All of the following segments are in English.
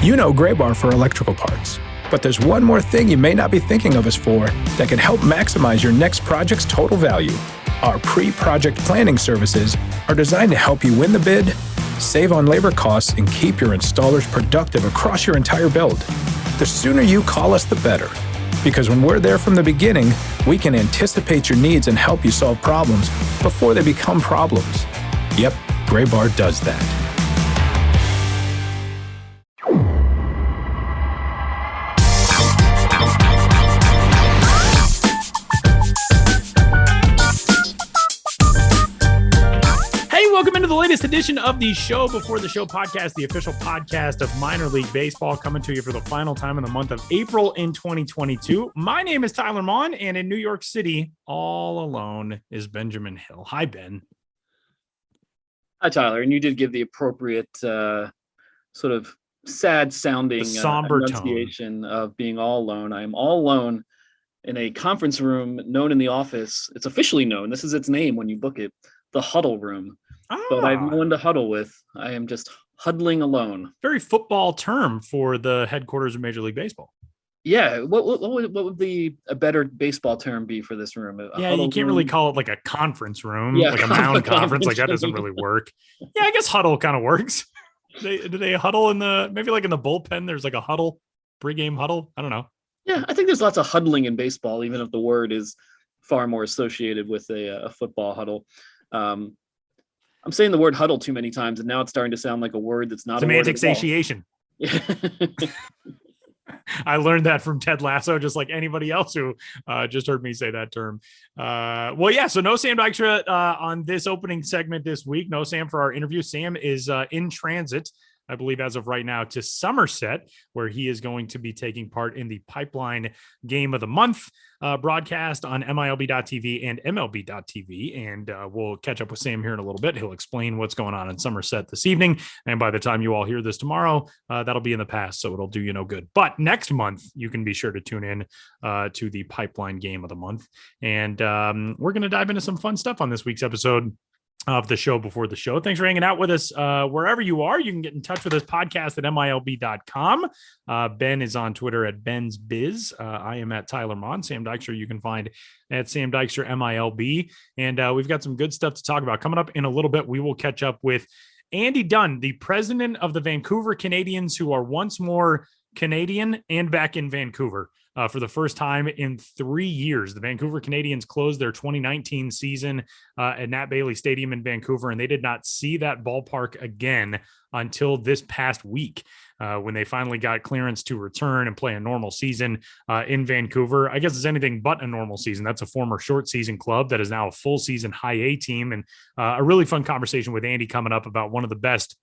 You know Gray Bar for electrical parts, but there's one more thing you may not be thinking of us for that can help maximize your next project's total value. Our pre-project planning services are designed to help you win the bid, save on labor costs, and keep your installers productive across your entire build. The sooner you call us, the better. Because when we're there from the beginning, we can anticipate your needs and help you solve problems before they become problems. Yep, Gray Bar does that. Welcome into the latest edition of the Show Before the Show podcast, the official podcast of minor league baseball, coming to you for the final time in the month of April in 2022. My name is Tyler Mon, and in New York City, all alone is Benjamin Hill. Hi, Ben. Hi, Tyler. And you did give the appropriate sort of sad-sounding somber enunciation of being all alone. I am all alone in a conference room known in the office. It's officially known. This is its name when you book it, the huddle room. But I have no one to huddle with. I am just huddling alone. Very football term for the headquarters of Major League Baseball. Yeah. What would a better baseball term be for this room? You can't really call it like a conference room, like a mound conference. Like that doesn't really work. Yeah, I guess huddle kind of works. Do they huddle maybe like in the bullpen? There's like a huddle, pregame huddle. I don't know. Yeah, I think there's lots of huddling in baseball, even if the word is far more associated with a football huddle. I'm saying the word huddle too many times, and now it's starting to sound like a word that's not semantic a word satiation. I learned that from Ted Lasso, just like anybody else who just heard me say that term. So no Sam Dykstra on this opening segment this week. No Sam for our interview. Sam is in transit, I believe, as of right now, to Somerset, where he is going to be taking part in the Pipeline Game of the Month broadcast on MILB.TV and MLB.TV. And we'll catch up with Sam here in a little bit. He'll explain what's going on in Somerset this evening. And by the time you all hear this tomorrow, that'll be in the past, so it'll do you no good. But next month, you can be sure to tune in to the Pipeline Game of the Month. And we're going to dive into some fun stuff on this week's episode of the Show Before the Show. Thanks for hanging out with us. Wherever you are, you can get in touch with us, podcast at MILB.com. Ben is on Twitter at Ben's Biz. I am at Tyler Mon. Sam Dykstra, you can find at Sam Dykstra MILB. And we've got some good stuff to talk about. Coming up in a little bit, we will catch up with Andy Dunn, the president of the Vancouver Canadians, who are once more Canadian and back in Vancouver. For the first time in 3 years, the Vancouver Canadians closed their 2019 season at Nat Bailey Stadium in Vancouver, and they did not see that ballpark again until this past week when they finally got clearance to return and play a normal season in Vancouver. I guess it's anything but a normal season. That's a former short season club that is now a full season high A team, and a really fun conversation with Andy coming up about one of the best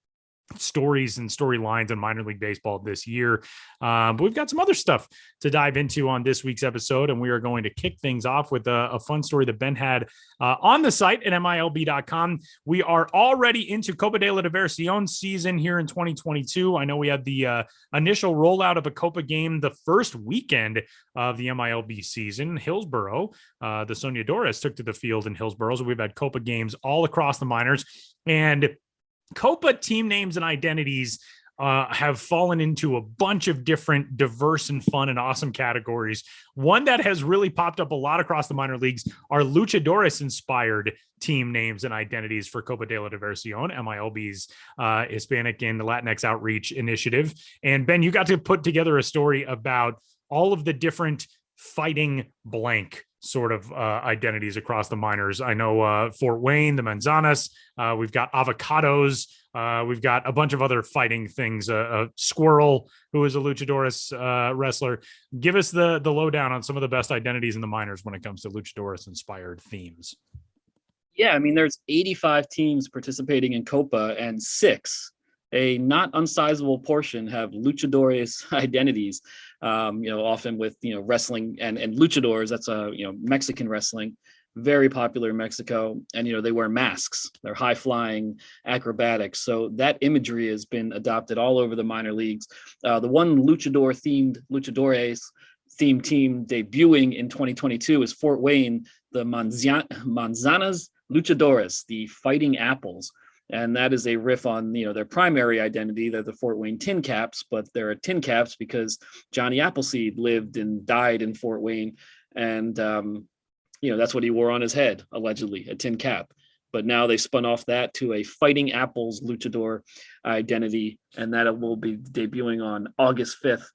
stories and storylines in minor league baseball this year. But we've got some other stuff to dive into on this week's episode, and we are going to kick things off with a fun story that Ben had on the site at MILB.com. We are already into Copa de la Diversión season here in 2022. I know we had the initial rollout of a Copa game the first weekend of the MILB season. Hillsborough, the Soñadores took to the field in Hillsborough. So we've had Copa games all across the minors, and Copa team names and identities have fallen into a bunch of different diverse and fun and awesome categories. One that has really popped up a lot across the minor leagues are luchadores inspired team names and identities for Copa de la Diversión, MILB's Hispanic and Latinx outreach initiative. And Ben, you got to put together a story about all of the different fighting blank sort of identities across the minors. I know Fort Wayne, the Manzanas, we've got avocados, we've got a bunch of other fighting things, Squirrel, who is a luchadores wrestler. Give us the lowdown on some of the best identities in the minors when it comes to luchadores inspired themes. Yeah, I mean, there's 85 teams participating in Copa, and 6, a not unsizable portion, have luchadores identities. Often with, wrestling and luchadors, that's Mexican wrestling, very popular in Mexico. And, they wear masks, they're high flying acrobatics. So that imagery has been adopted all over the minor leagues. The one luchadores themed team debuting in 2022 is Fort Wayne, the Manzanas Luchadores, the Fighting Apples. And that is a riff on, their primary identity. They're the Fort Wayne Tin Caps, but they're Tin Caps because Johnny Appleseed lived and died in Fort Wayne. And, that's what he wore on his head, allegedly, a tin cap. But now they spun off that to a Fighting Apples luchador identity, and that will be debuting on August 5th.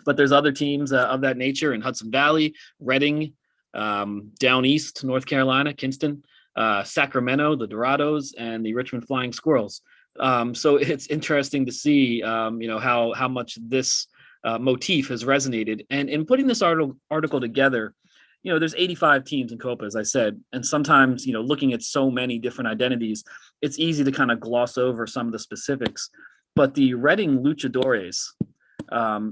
But there's other teams of that nature in Hudson Valley, Reading, down east, North Carolina, Kinston, Sacramento, the Dorados, and the Richmond Flying Squirrels. So it's interesting to see, how much this motif has resonated. And in putting this article together, there's 85 teams in Copa, as I said, and sometimes, looking at so many different identities, it's easy to kind of gloss over some of the specifics. But the Reading Luchadores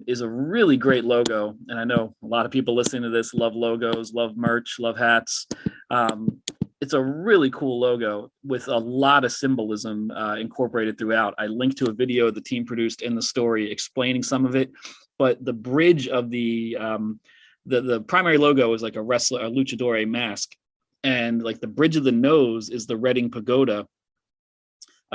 is a really great logo. And I know a lot of people listening to this love logos, love merch, love hats. It's a really cool logo with a lot of symbolism incorporated throughout. I linked to a video the team produced in the story explaining some of it, but the bridge of the primary logo is like a luchador mask, and like the bridge of the nose is the Reading Pagoda,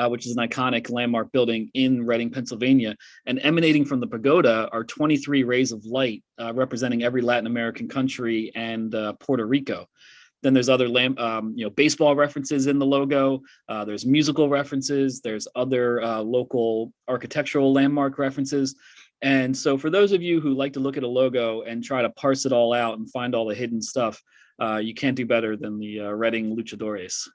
which is an iconic landmark building in Reading, Pennsylvania. And emanating from the pagoda are 23 rays of light, representing every Latin American country and Puerto Rico. Then there's other baseball references in the logo. There's musical references. There's other local architectural landmark references. And so for those of you who like to look at a logo and try to parse it all out and find all the hidden stuff, you can't do better than the Reading Luchadores.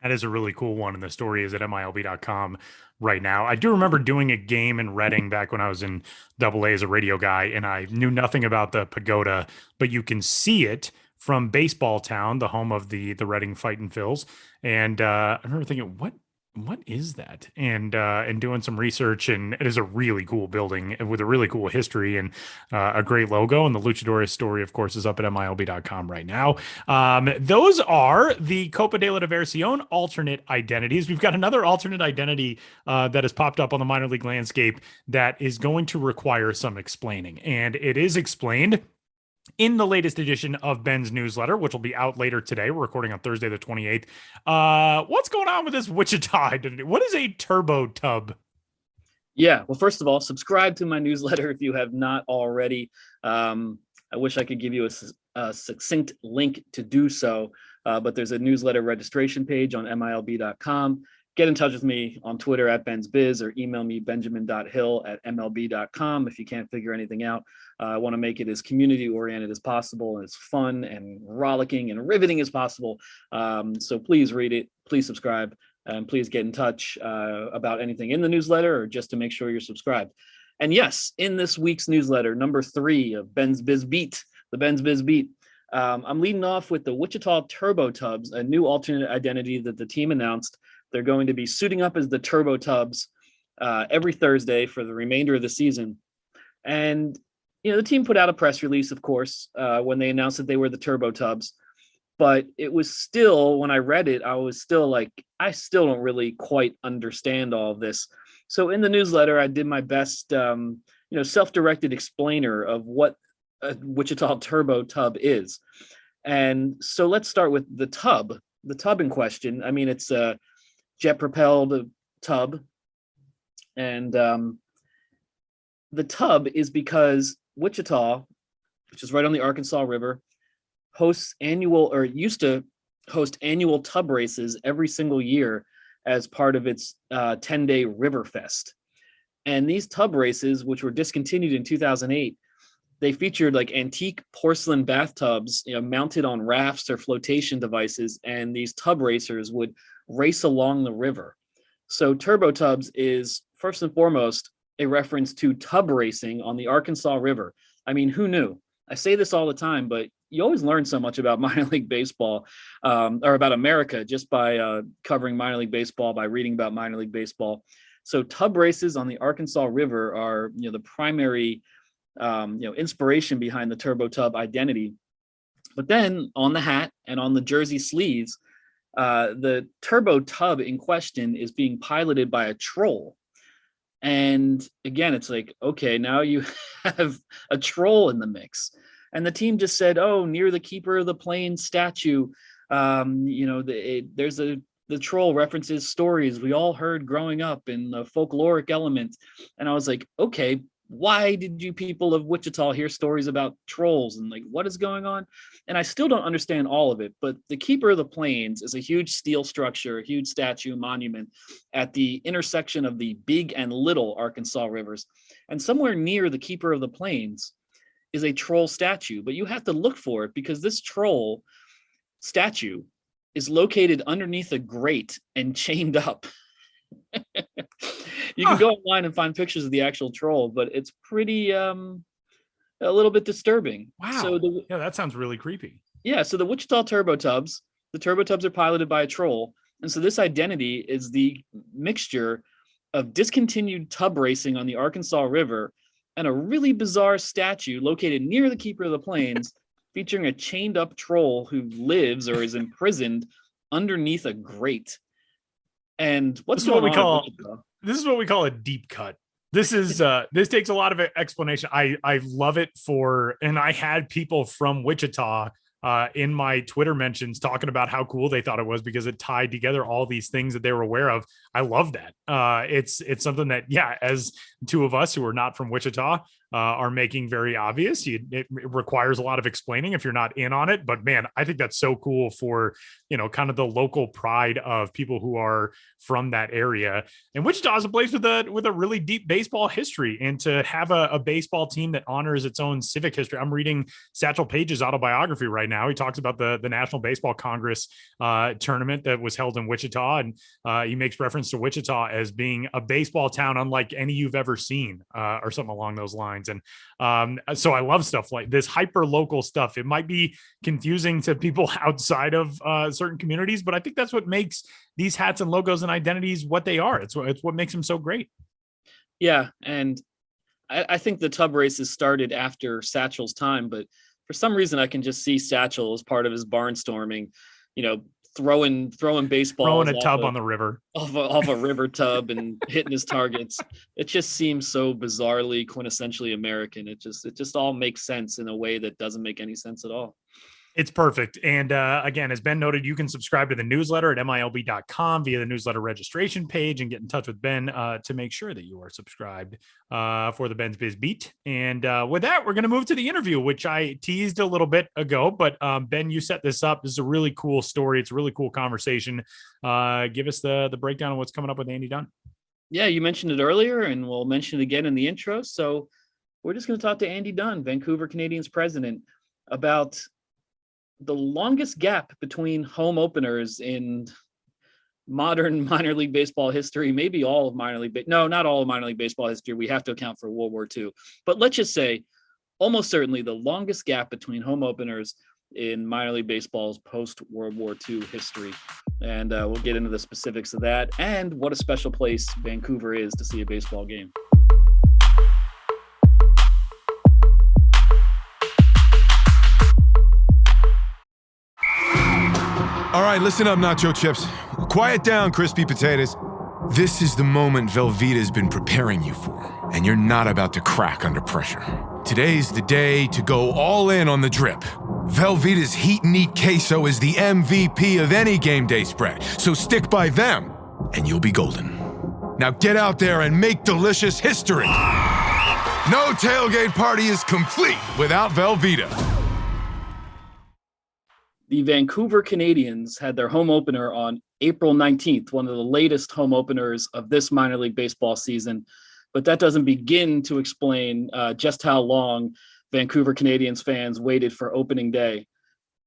That is a really cool one, and the story is at MILB.com right now. I do remember doing a game in Reading back when I was in AA as a radio guy, and I knew nothing about the pagoda, but you can see it from Baseball Town, the home of the Reading Fightin' Phils. And I remember thinking, what is that? And doing some research, and it is a really cool building with a really cool history and a great logo. And the Luchadores story, of course, is up at MILB.com right now. Those are the Copa de la Diversión alternate identities. We've got another alternate identity that has popped up on the minor league landscape that is going to require some explaining. And it is explained in the latest edition of Ben's newsletter, which will be out later today. We're recording on Thursday, the 28th. What's going on with this Wichita identity? What is a turbo tub? Yeah, well, first of all, subscribe to my newsletter if you have not already. I wish I could give you a succinct link to do so, but there's a newsletter registration page on MILB.com. Get in touch with me on Twitter at BensBiz, or email me benjamin.hill@MLB.com if you can't figure anything out. I want to make it as community-oriented as possible, and as fun and rollicking and riveting as possible. So please read it, please subscribe, and please get in touch about anything in the newsletter, or just to make sure you're subscribed. And yes, in this week's newsletter, number 3 of Ben's Biz Beat, the Ben's Biz Beat, I'm leading off with the Wichita Turbo Tubs, a new alternate identity that the team announced. They're going to be suiting up as the Turbo Tubs every Thursday for the remainder of the season. And, the team put out a press release, of course, when they announced that they were the Turbo Tubs. But it was still, when I read it, I was still like, I still don't really quite understand all of this. So in the newsletter, I did my best, self-directed explainer of what a Wichita Turbo Tub is. And so let's start with the tub in question. I mean, it's a jet-propelled tub, and the tub is because Wichita, which is right on the Arkansas River, used to host annual tub races every single year as part of its 10-day River Fest. And these tub races, which were discontinued in 2008, they featured like antique porcelain bathtubs, mounted on rafts or flotation devices, and these tub racers would race along the river. So Turbo Tubs is first and foremost a reference to tub racing on the Arkansas River. I mean, who knew? I say this all the time, but you always learn so much about minor league baseball, or about America, just by covering minor league baseball, by reading about minor league baseball. So tub races on the Arkansas River are, the primary, inspiration behind the Turbo Tub identity. But then on the hat and on the jersey sleeves, the Turbo Tub in question is being piloted by a troll. And again, it's like, okay, now you have a troll in the mix. And the team just said, oh, near the keeper of the plane statue, there's a the troll references stories we all heard growing up in the folkloric element. And I was like, okay, why did you people of Wichita hear stories about trolls and like what is going on? And I still don't understand all of it, but the Keeper of the Plains is a huge steel structure, a huge statue monument at the intersection of the Big and Little Arkansas rivers. And somewhere near the Keeper of the Plains is a troll statue, but you have to look for it because this troll statue is located underneath a grate and chained up. You can go online and find pictures of the actual troll, but it's pretty a little bit disturbing. Wow. So yeah, that sounds really creepy. Yeah, so the Wichita Turbo Tubs, the Turbo Tubs are piloted by a troll. And so this identity is the mixture of discontinued tub racing on the Arkansas River and a really bizarre statue located near the Keeper of the Plains featuring a chained up troll who lives or is imprisoned underneath a grate. And this is what we call a deep cut. This is this takes a lot of explanation. I love it and I had people from Wichita in my Twitter mentions talking about how cool they thought it was because it tied together all these things that they were aware of. I love that. It's something that, as two of us who are not from Wichita are making very obvious. It requires a lot of explaining if you're not in on it, but man, I think that's so cool for, kind of the local pride of people who are from that area. And Wichita is a place with a really deep baseball history, and to have a baseball team that honors its own civic history. I'm reading Satchel Paige's autobiography right now. He talks about the National Baseball Congress tournament that was held in Wichita, and he makes reference to Wichita as being a baseball town unlike any you've ever seen, or something along those lines. And so I love stuff like this hyper local stuff. It might be confusing to people outside of certain communities, but I think that's what makes these hats and logos and identities what they are. It's what makes them so great. Yeah. And I think the tub races started after Satchel's time, but for some reason I can just see Satchel as part of his barnstorming, throwing baseballs, throwing a tub on the river, off a river tub and hitting his targets. It just seems so bizarrely, quintessentially American. It just all makes sense in a way that doesn't make any sense at all. It's perfect. And again, as Ben noted, you can subscribe to the newsletter at milb.com via the newsletter registration page and get in touch with Ben to make sure that you are subscribed for the Ben's Biz Beat. And with that, we're going to move to the interview, which I teased a little bit ago. But Ben, you set this up. This is a really cool story. It's a really cool conversation. Give us the breakdown of what's coming up with Andy Dunn. Yeah, you mentioned it earlier, and we'll mention it again in the intro. So we're just going to talk to Andy Dunn, Vancouver Canadians president, about the longest gap between home openers in modern minor league baseball history, maybe all of not all of minor league baseball history. We have to account for World War II, but let's just say almost certainly the longest gap between home openers in minor league baseball's post World War II history. And we'll get into the specifics of that and what a special place Vancouver is to see a baseball game. All right, listen up, nacho chips. Quiet down, crispy potatoes. This is the moment Velveeta's been preparing you for, and you're not about to crack under pressure. Today's the day to go all in on the drip. Velveeta's Heat and Eat Queso is the MVP of any game day spread, so stick by them, and you'll be golden. Now get out there and make delicious history. No tailgate party is complete without Velveeta. The Vancouver Canadians had their home opener on April 19th, one of the latest home openers of this minor league baseball season. But that doesn't begin to explain just how long Vancouver Canadians fans waited for opening day.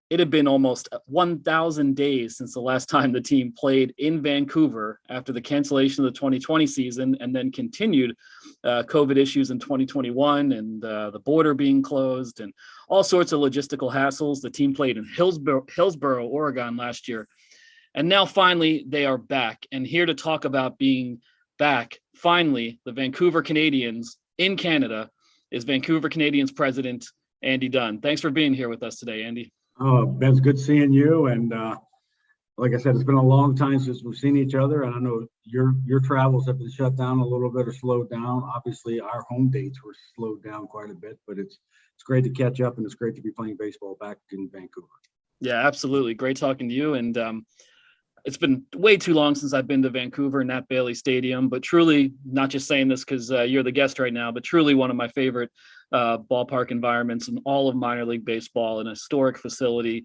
It had been almost 1,000 days since the last time the team played in Vancouver after the cancellation of the 2020 season, and then continued COVID issues in 2021 and the border being closed and all sorts of logistical hassles. The team played in Hillsboro, Oregon last year. And now finally they are back, and here to talk about being back, finally, the Vancouver Canadians in Canada is Vancouver Canadians president Andy Dunn. Thanks for being here with us today, Andy. Oh, Ben, it's good seeing you. And like I said, it's been a long time since we've seen each other. And I know your travels have been shut down a little bit or slowed down. Obviously, our home dates were slowed down quite a bit, but it's great to catch up, and it's great to be playing baseball back in Vancouver. Yeah, absolutely. Great talking to you. And It's been way too long since I've been to Vancouver and Nat Bailey Stadium, but truly, not just saying this because you're the guest right now, but truly one of my favorite ballpark environments in all of minor league baseball, an historic facility,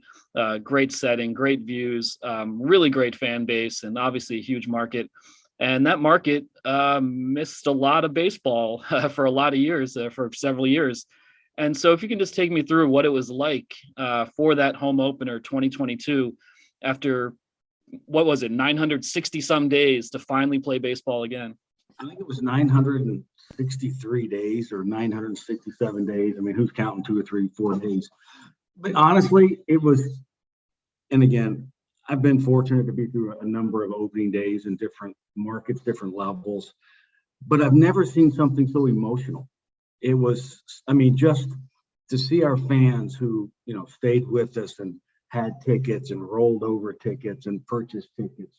great setting, great views, really great fan base, and obviously a huge market. And that market missed a lot of baseball for a lot of years, for several years. And so if you can just take me through what it was like for that home opener 2022, after, what was it, 960 some days to finally play baseball again? I think it was 963 days or 967 days. I mean, who's counting 2 or 3, 4 days? But honestly, it was, and again, I've been fortunate to be through a number of opening days in different markets, different levels, but I've never seen something so emotional. It was, I mean, just to see our fans who, stayed with us and had tickets and rolled over tickets and purchased tickets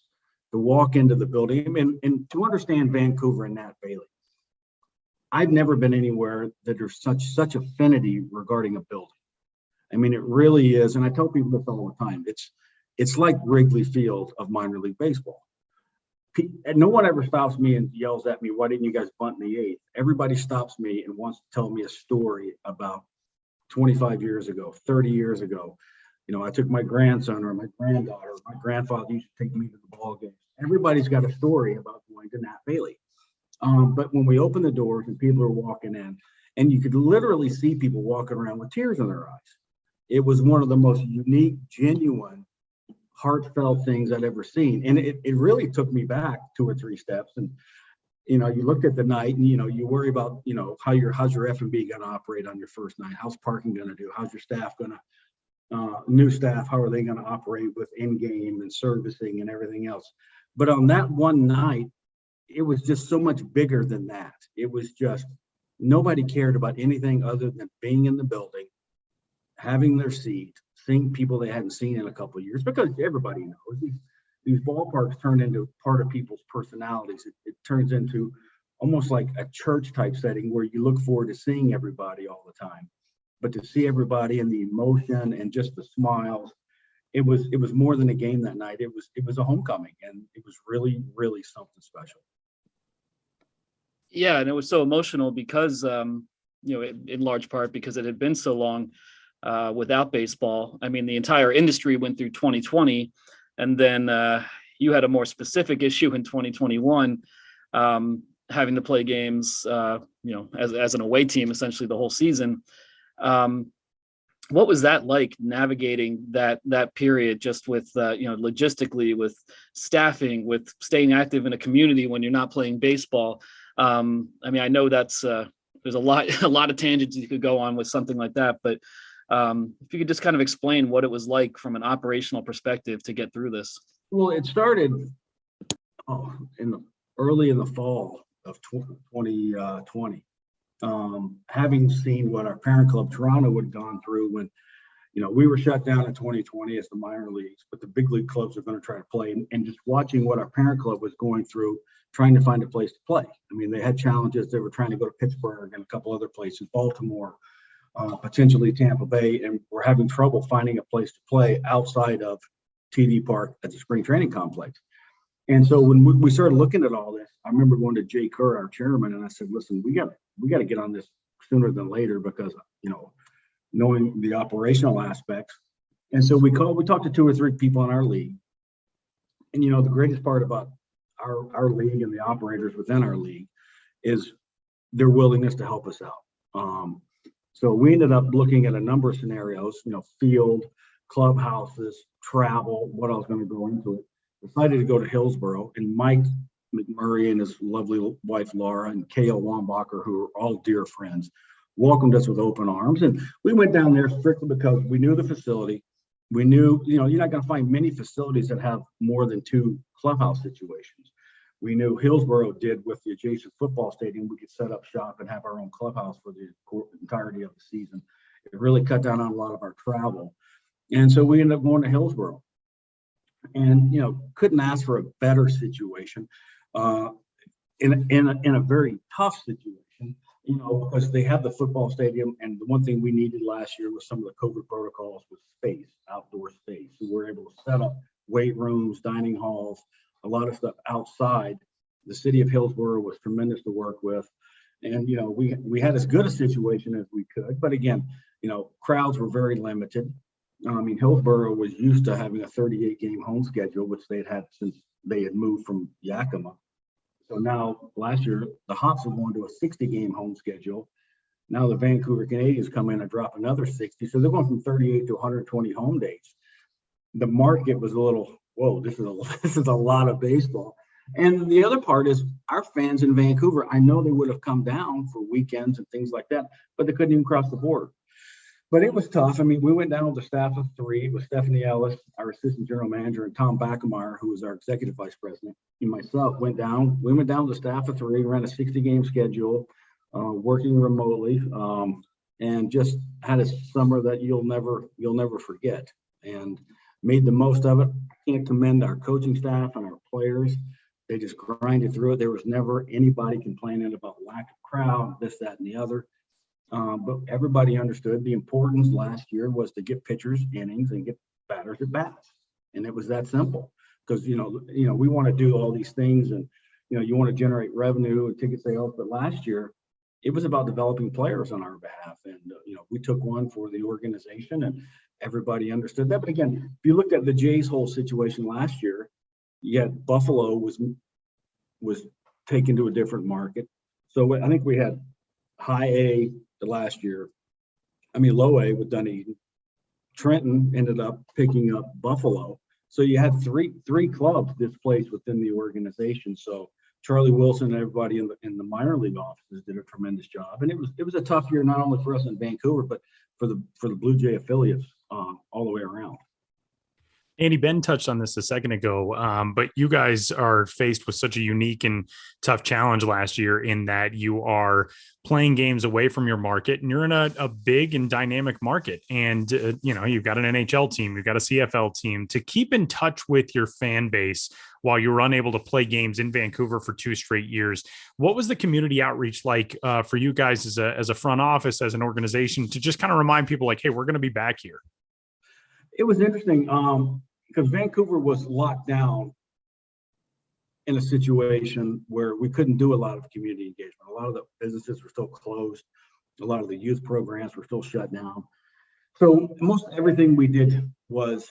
to walk into the building and to understand Vancouver and Nat Bailey. I've never been anywhere that there's such affinity regarding a building. I mean, it really is. And I tell people this all the time. It's like Wrigley Field of minor league baseball. No one ever stops me and yells at me, why didn't you guys bunt in the 8th? Everybody stops me and wants to tell me a story about 25 years ago, 30 years ago. I took my grandson or my granddaughter, my grandfather used to take me to the ball games. Everybody's got a story about going to Nat Bailey. But when we open the doors and people are walking in, and you could literally see people walking around with tears in their eyes. It was one of the most unique, genuine, heartfelt things I'd ever seen. And it really took me back 2 or 3 steps. And, you looked at the night and, you worry about, how's your F&B going to operate on your first night? How's parking going to do? How's your staff going to, new staff, how are they going to operate with in-game and servicing and everything else? But on that one night, it was just so much bigger than that. It was just, nobody cared about anything other than being in the building, having their seat, seeing people they hadn't seen in a couple of years, because everybody knows these ballparks turn into part of people's personalities. It turns into almost like a church type setting where you look forward to seeing everybody all the time. But to see everybody and the emotion and just the smiles, it was more than a game that night. It was a homecoming, and it was really, really something special. Yeah, and it was so emotional because, in large part because it had been so long without baseball. I mean, the entire industry went through 2020, and then you had a more specific issue in 2021, having to play games, as an away team, essentially the whole season. What was that like, navigating that period, just with logistically, with staffing, with staying active in a community when you're not playing baseball? I mean, I know that's there's a lot of tangents you could go on with something like that, but if you could just kind of explain what it was like from an operational perspective to get through this. Well, it started early in the fall of 2020. Having seen what our parent club Toronto had gone through when, we were shut down in 2020 as the minor leagues, but the big league clubs are going to try to play, and just watching what our parent club was going through, trying to find a place to play. I mean, they had challenges. They were trying to go to Pittsburgh and a couple other places, Baltimore, potentially Tampa Bay, and we're having trouble finding a place to play outside of TD Park at the spring training complex. And so when we started looking at all this, I remember going to Jay Kerr, our chairman, and I said, listen, we got to get on this sooner than later, because, knowing the operational aspects. And so we talked to 2 or 3 people in our league. And, the greatest part about our league and the operators within our league is their willingness to help us out. So we ended up looking at a number of scenarios, field, clubhouses, travel, what else going to go into it. Decided to go to Hillsborough, and Mike McMurray and his lovely wife Laura and K.L. Wambacher, who are all dear friends, welcomed us with open arms. And we went down there strictly because we knew the facility. We knew, you're not going to find many facilities that have more than 2 clubhouse situations. We knew Hillsborough did with the adjacent football stadium. We could set up shop and have our own clubhouse for the entirety of the season. It really cut down on a lot of our travel. And so we ended up going to Hillsborough. And couldn't ask for a better situation in a very tough situation, because they have the football stadium, and the one thing we needed last year was some of the COVID protocols with space, outdoor space. So we're able to set up weight rooms, dining halls, a lot of stuff outside. The city of Hillsborough was tremendous to work with. And, we had as good a situation as we could. But again, crowds were very limited. I mean, Hillsborough was used to having a 38-game home schedule, which they had since they had moved from Yakima. So now, last year, the Hops are going to a 60-game home schedule. Now the Vancouver Canadians come in and drop another 60. So they're going from 38 to 120 home days. The market was a little, whoa, this is a lot of baseball. And the other part is our fans in Vancouver, I know they would have come down for weekends and things like that, but they couldn't even cross the border. But it was tough. I mean, we went down with a staff of 3 with Stephanie Ellis, our assistant general manager, and Tom Backemeyer, who was our executive vice president, and myself went down. We went down with a staff of 3, ran a 60-game schedule, working remotely, and just had a summer that you'll never forget, and made the most of it. I can't commend our coaching staff and our players. They just grinded through it. There was never anybody complaining about lack of crowd, this, that, and the other. But everybody understood the importance last year was to get pitchers innings and get batters at bats. And it was that simple because, we want to do all these things and, you want to generate revenue and ticket sales. But last year, it was about developing players on our behalf. And, we took one for the organization and everybody understood that. But again, if you looked at the Jays' whole situation last year, yet Buffalo was taken to a different market. So I think we had high A the last year. I mean, low A with Dunedin. Trenton ended up picking up Buffalo. So you had three clubs displaced within the organization. So Charlie Wilson and everybody in the minor league offices did a tremendous job. And it was a tough year, not only for us in Vancouver, but for the Blue Jay affiliates all the way around. Andy, Ben touched on this a second ago, but you guys are faced with such a unique and tough challenge last year in that you are playing games away from your market and you're in a big and dynamic market. And, you've got an NHL team, you've got a CFL team to keep in touch with your fan base while you were unable to play games in Vancouver for 2 straight years. What was the community outreach like for you guys as a front office, as an organization, to just kind of remind people like, hey, we're going to be back here? It was interesting because Vancouver was locked down in a situation where we couldn't do a lot of community engagement. A lot of the businesses were still closed. A lot of the youth programs were still shut down. So most everything we did was,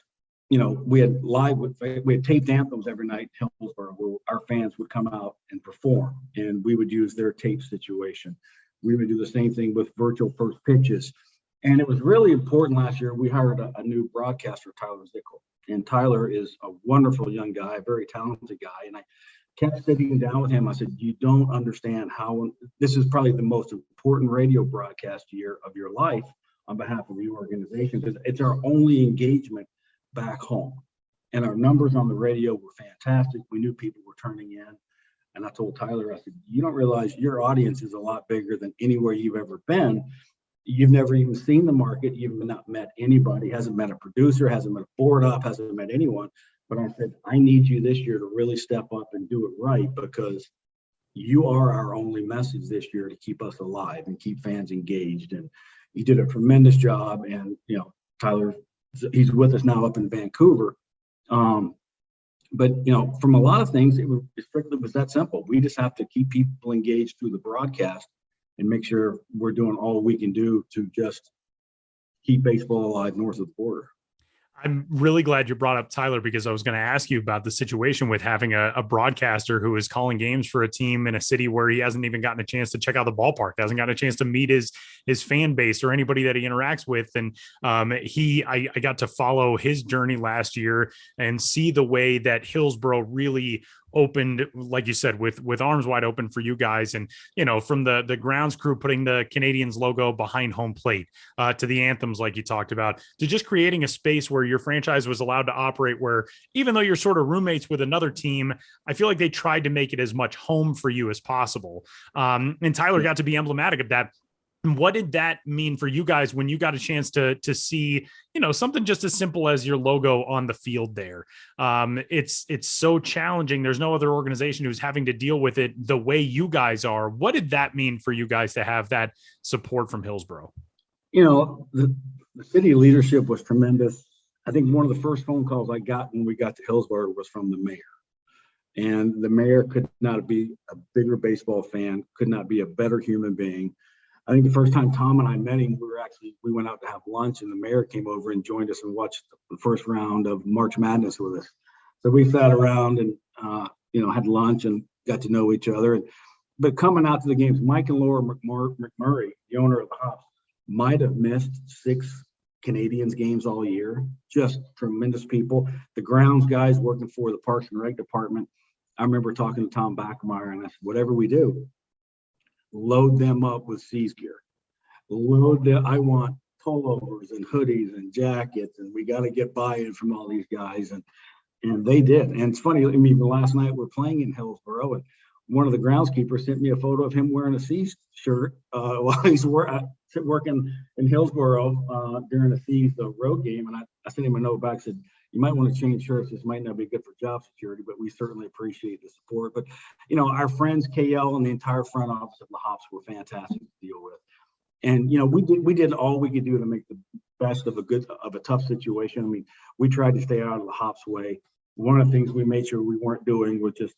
we had taped anthems every night in Hillsborough where our fans would come out and perform, and we would use their tape situation. We would do the same thing with virtual first pitches. And it was really important last year. We hired a new broadcaster, Tyler Zickel. And Tyler is a wonderful young guy, a very talented guy. And I kept sitting down with him. I said, you don't understand how this is probably the most important radio broadcast year of your life on behalf of the organization, because it's our only engagement back home. And our numbers on the radio were fantastic. We knew people were turning in. And I told Tyler, I said, you don't realize your audience is a lot bigger than anywhere you've ever been. You've never even seen the market. You've not met anybody, hasn't met a producer, hasn't met a board up, hasn't met anyone. But I said, I need you this year to really step up and do it right, because you are our only message this year to keep us alive and keep fans engaged. And you did a tremendous job. And, Tyler, he's with us now up in Vancouver. But, from a lot of things, it strictly was that simple. We just have to keep people engaged through the broadcast and make sure we're doing all we can do to just keep baseball alive north of the border. I'm really glad you brought up Tyler, because I was going to ask you about the situation with having a broadcaster who is calling games for a team in a city where he hasn't even gotten a chance to check out the ballpark, hasn't gotten a chance to meet his fan base or anybody that he interacts with. And I got to follow his journey last year and see the way that Hillsborough really opened, like you said, with arms wide open for you guys. And, from the grounds crew putting the Canadians logo behind home plate to the anthems, like you talked about, to just creating a space where your franchise was allowed to operate, where even though you're sort of roommates with another team, I feel like they tried to make it as much home for you as possible. And Tyler got to be emblematic of that. What did that mean for you guys when you got a chance to see, something just as simple as your logo on the field there? It's so challenging. There's no other organization who's having to deal with it the way you guys are. What did that mean for you guys to have that support from Hillsborough? The city leadership was tremendous. I think one of the first phone calls I got when we got to Hillsborough was from the mayor. And the mayor could not be a bigger baseball fan, could not be a better human being. I think the first time Tom and I met him, we went out to have lunch, and the mayor came over and joined us and watched the first round of March Madness with us. So we sat around and had lunch and got to know each other. But coming out to the games, Mike and Laura McMurray, the owner of the Hops, might have missed 6 Canadians games all year. Just tremendous people. The grounds guys working for the Parks and Rec department. I remember talking to Tom Bachmeyer, and I said, whatever we do, load them up with C's gear. I want pullovers and hoodies and jackets, and we got to get buy-in from all these guys. And they did. And it's funny, I mean, last night we're playing in Hillsborough, and one of the groundskeepers sent me a photo of him wearing a C's shirt while he's working in Hillsborough during a C's road game. And I sent him a note back, said, you might want to change shirts. This might not be good for job security, but we certainly appreciate the support. But, our friends, KL and the entire front office of the Hops were fantastic to deal with. And, we did all we could do to make the best of a tough situation. I mean, we tried to stay out of the Hops way. One of the things we made sure we weren't doing was just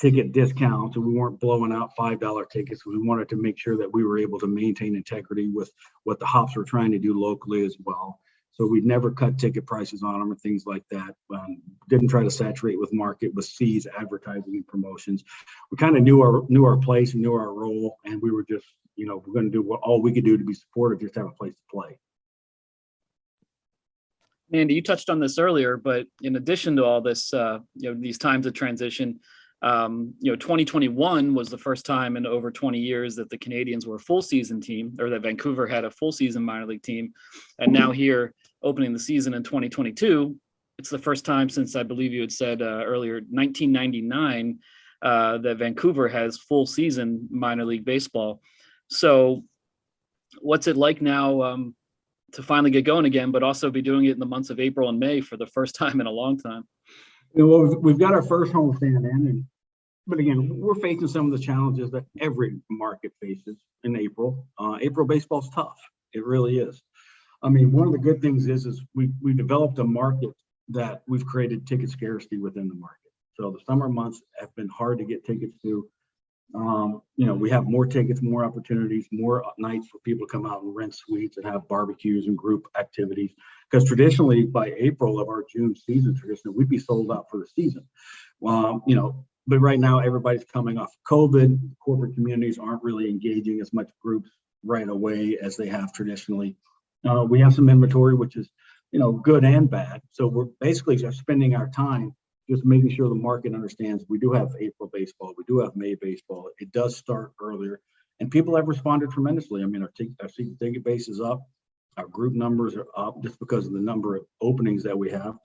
ticket discounts, and we weren't blowing out $5 tickets. We wanted to make sure that we were able to maintain integrity with what the Hops were trying to do locally as well. So we'd never cut ticket prices on them or things like that. Didn't try to saturate with market with C's advertising and promotions. We kind of knew our place and knew our role, and we were just, we're going to do all we could do to be supportive, just have a place to play. Andy, you touched on this earlier, but in addition to all this, these times of transition, 2021 was the first time in over 20 years that the Canadians were a full season team, or that Vancouver had a full season minor league team. And now here, opening the season in 2022, it's the first time since, I believe you had said earlier, 1999, that Vancouver has full season minor league baseball. So what's it like now to finally get going again, but also be doing it in the months of April and May for the first time in a long time? We've got our first home stand in, but again, we're facing some of the challenges that every market faces in April. April baseball's tough. It really is. I mean, one of the good things is we developed a market that we've created ticket scarcity within the market. So the summer months have been hard to get tickets to. We have more tickets, more opportunities, more nights for people to come out and rent suites and have barbecues and group activities. Because traditionally, by April of our June season, traditionally, we'd be sold out for the season. But right now, everybody's coming off COVID. Corporate communities aren't really engaging as much groups right away as they have traditionally. We have some inventory, which is, good and bad. So we're basically just spending our time just making sure the market understands we do have April baseball, we do have May baseball. It does start earlier, and people have responded tremendously. I mean, our season ticket base is up, our group numbers are up just because of the number of openings that we have.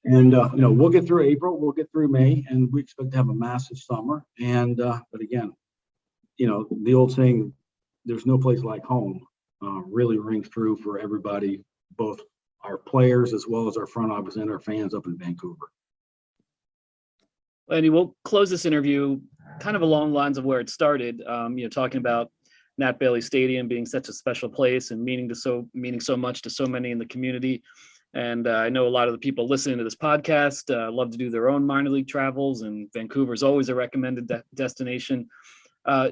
And we'll get through April, we'll get through May, and we expect to have a massive summer. And but again, the old saying, "There's no place like home," really rings true for everybody, both our players as well as our front office and our fans up in Vancouver. Andy, we'll close this interview kind of along the lines of where it started, talking about Nat Bailey Stadium being such a special place and meaning so much to so many in the community. And I know a lot of the people listening to this podcast love to do their own minor league travels, and Vancouver is always a recommended destination.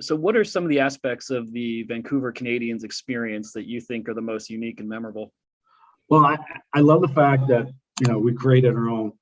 So what are some of the aspects of the Vancouver Canadians experience that you think are the most unique and memorable? Well, I love the fact that, we created our own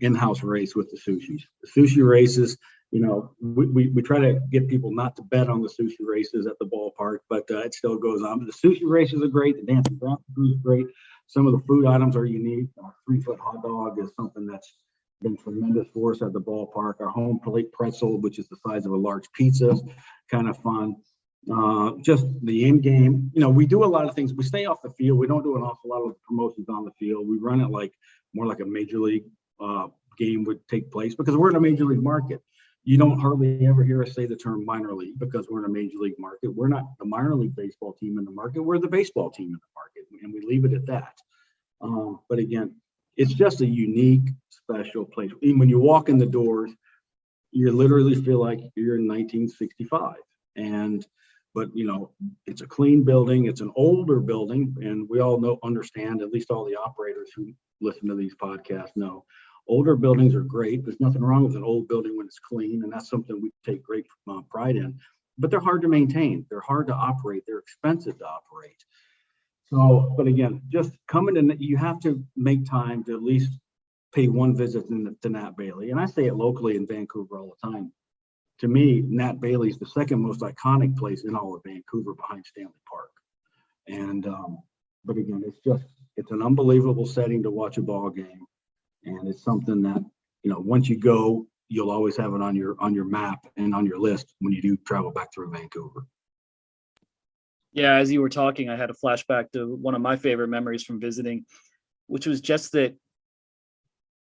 in-house race with the sushis. The sushi races, we try to get people not to bet on the sushi races at the ballpark, but it still goes on. But the sushi races are great. The dancing ground crew is great. Some of the food items are unique. Our 3-foot hot dog is something that's been tremendous for us at the ballpark. Our home plate pretzel, which is the size of a large pizza, is kind of fun. Just the end game, we do a lot of things. We stay off the field. We don't do an awful lot of promotions on the field. We run it more like a major league game would take place, because we're in a major league market. You don't hardly ever hear us say the term minor league, because we're in a major league market. We're not the minor league baseball team in the market. We're the baseball team in the market, and we leave it at that. But again, it's just a unique, special place. And when you walk in the doors, you literally feel like you're in 1965. And but it's a clean building. It's an older building, and we all understand, at least all the operators who listen to these podcasts know, older buildings are great. There's nothing wrong with an old building when it's clean, and that's something we take great pride in. But they're hard to maintain. They're hard to operate. They're expensive to operate. So, but again, just coming in, you have to make time to at least pay one visit to Nat Bailey. And I say it locally in Vancouver all the time. To me, Nat Bailey is the second most iconic place in all of Vancouver behind Stanley Park. And, but again, it's an unbelievable setting to watch a ball game. And it's something that, once you go, you'll always have it on your map and on your list when you do travel back through Vancouver. Yeah, as you were talking, I had a flashback to one of my favorite memories from visiting, which was just that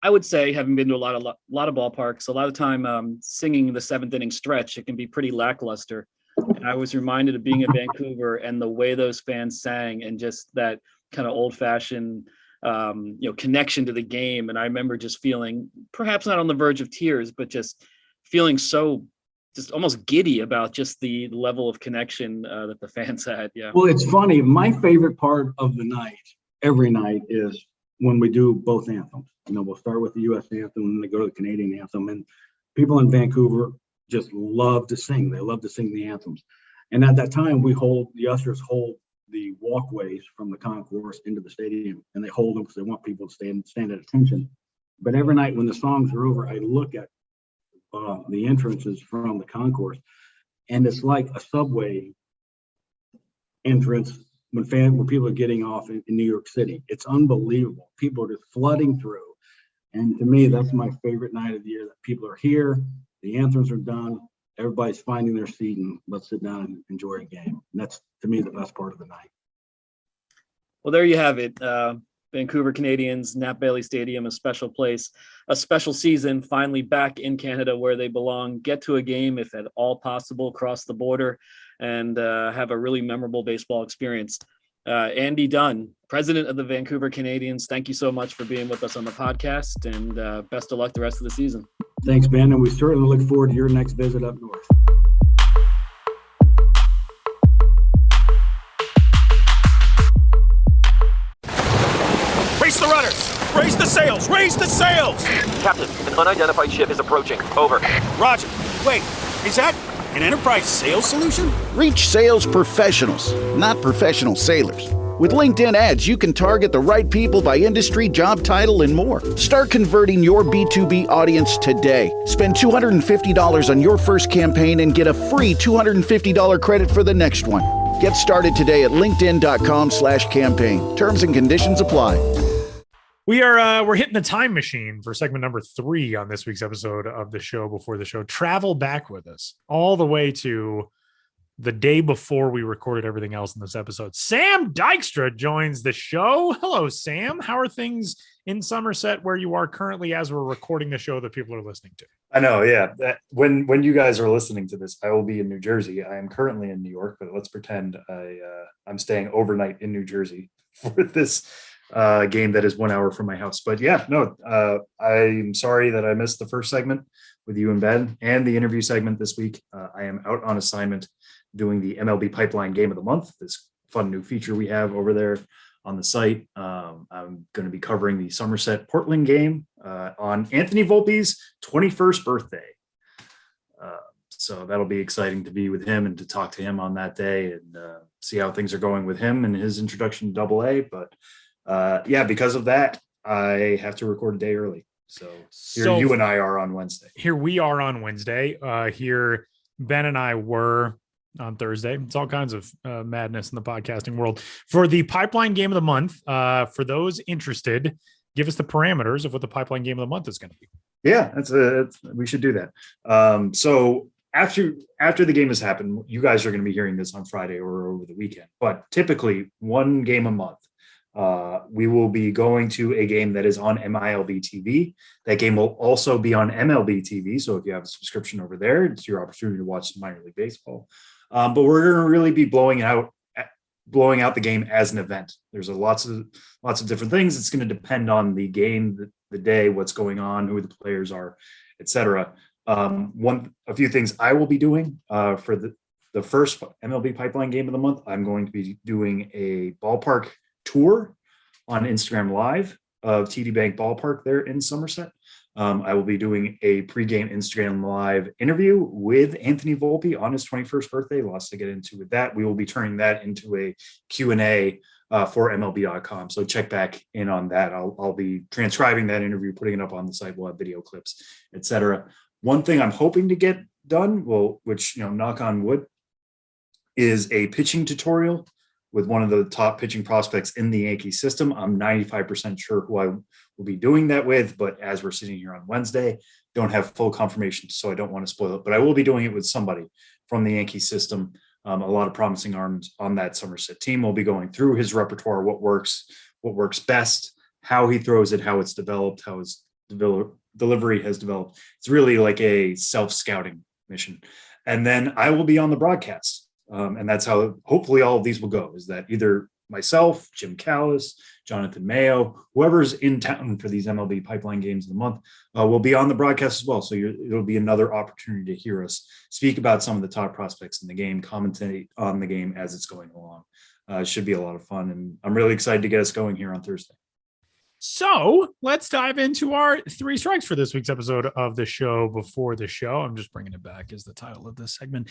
I would say, having been to a lot of ballparks, a lot of time singing the seventh inning stretch, it can be pretty lackluster. And I was reminded of being in Vancouver and the way those fans sang, and just that kind of old-fashioned connection to the game. And I remember just feeling, perhaps not on the verge of tears, but just feeling so just almost giddy about just the level of connection that the fans had. Yeah. Well, it's funny. My favorite part of the night, every night, is when we do both anthems. We'll start with the U.S. anthem and then they go to the Canadian anthem. And people in Vancouver just love to sing. They love to sing the anthems. And at that time, the ushers hold the walkways from the concourse into the stadium, and they hold them because they want people to stand at attention. But every night when the songs are over, I look at the entrances from the concourse, and it's like a subway entrance when people are getting off in New York City. It's unbelievable. People are just flooding through. And to me, that's my favorite night of the year, that people are here, the anthems are done, everybody's finding their seat, and let's sit down and enjoy a game. And that's, to me, the best part of the night. Well, there you have it. Vancouver Canadians, Nat Bailey Stadium, a special place, a special season, finally back in Canada where they belong. Get to a game, if at all possible, cross the border, and have a really memorable baseball experience. Andy Dunn, president of the Vancouver Canadians, thank you so much for being with us on the podcast, and best of luck the rest of the season. Thanks, Ben, and we certainly look forward to your next visit up north. Raise the rudders! Raise the sails! Raise the sails! Captain, an unidentified ship is approaching. Over. Roger. Wait, is that an enterprise sales solution? Reach sales professionals, not professional sailors. With LinkedIn ads, you can target the right people by industry, job title, and more. Start converting your B2B audience today. Spend $250 on your first campaign and get a free $250 credit for the next one. Get started today at linkedin.com/campaign. Terms and conditions apply. We're hitting the time machine for segment number 3 on this week's episode of the show. Before the show, travel back with us all the way to the day before we recorded everything else in this episode. Sam Dykstra joins the show. Hello, Sam. How are things in Somerset, where you are currently as we're recording the show that people are listening to? I know, yeah. When you guys are listening to this, I will be in New Jersey. I am currently in New York, but let's pretend I'm staying overnight in New Jersey for this game that is 1 hour from my house. But yeah, no, I'm sorry that I missed the first segment with you and Ben and the interview segment this week. I am out on assignment doing the MLB Pipeline Game of the Month, this fun new feature we have over there on the site. I'm going to be covering the Somerset Portland game on Anthony Volpe's 21st birthday. So that'll be exciting to be with him and to talk to him on that day and see how things are going with him and his introduction to AA. But yeah, because of that, I have to record a day early. So you and I are on Wednesday. Here we are on Wednesday. Here Ben and I were on Thursday. It's all kinds of madness in the podcasting world. For the Pipeline Game of the Month, for those interested, give us the parameters of what the Pipeline Game of the Month is going to be. Yeah, we should do that. So after the game has happened, you guys are going to be hearing this on Friday or over the weekend, but typically one game a month. We will be going to a game that is on MILB TV. That game will also be on MLB TV. So if you have a subscription over there, it's your opportunity to watch some minor league baseball. But we're going to really be blowing out the game as an event. There's lots of different things. It's going to depend on the game, the day, what's going on, who the players are, etc. A few things I will be doing for the first MLB Pipeline game of the month, I'm going to be doing a ballpark tour on Instagram Live of TD Bank Ballpark there in Somerset. I will be doing a pregame Instagram Live interview with Anthony Volpe on his 21st birthday. Lots to get into with that. We will be turning that into a Q&A for MLB.com. So check back in on that. I'll be transcribing that interview, putting it up on the site. We'll have video clips, etc. One thing I'm hoping to get done, which, knock on wood, is a pitching tutorial with one of the top pitching prospects in the Yankee system. I'm 95% sure who I will be doing that with, but as we're sitting here on Wednesday, don't have full confirmation, so I don't want to spoil it. But I will be doing it with somebody from the Yankee system. A lot of promising arms on that Somerset team. We'll be going through his repertoire, what works best, how he throws it, how it's developed, how his delivery has developed. It's really like a self-scouting mission. And then I will be on the broadcast. And that's how hopefully all of these will go, is that either myself, Jim Callis, Jonathan Mayo, whoever's in town for these MLB Pipeline games of the month will be on the broadcast as well. So it'll be another opportunity to hear us speak about some of the top prospects in the game, commentate on the game as it's going along. It should be a lot of fun, and I'm really excited to get us going here on Thursday. So let's dive into our 3 strikes for this week's episode of the show. Before the show, I'm just bringing it back as the title of this segment.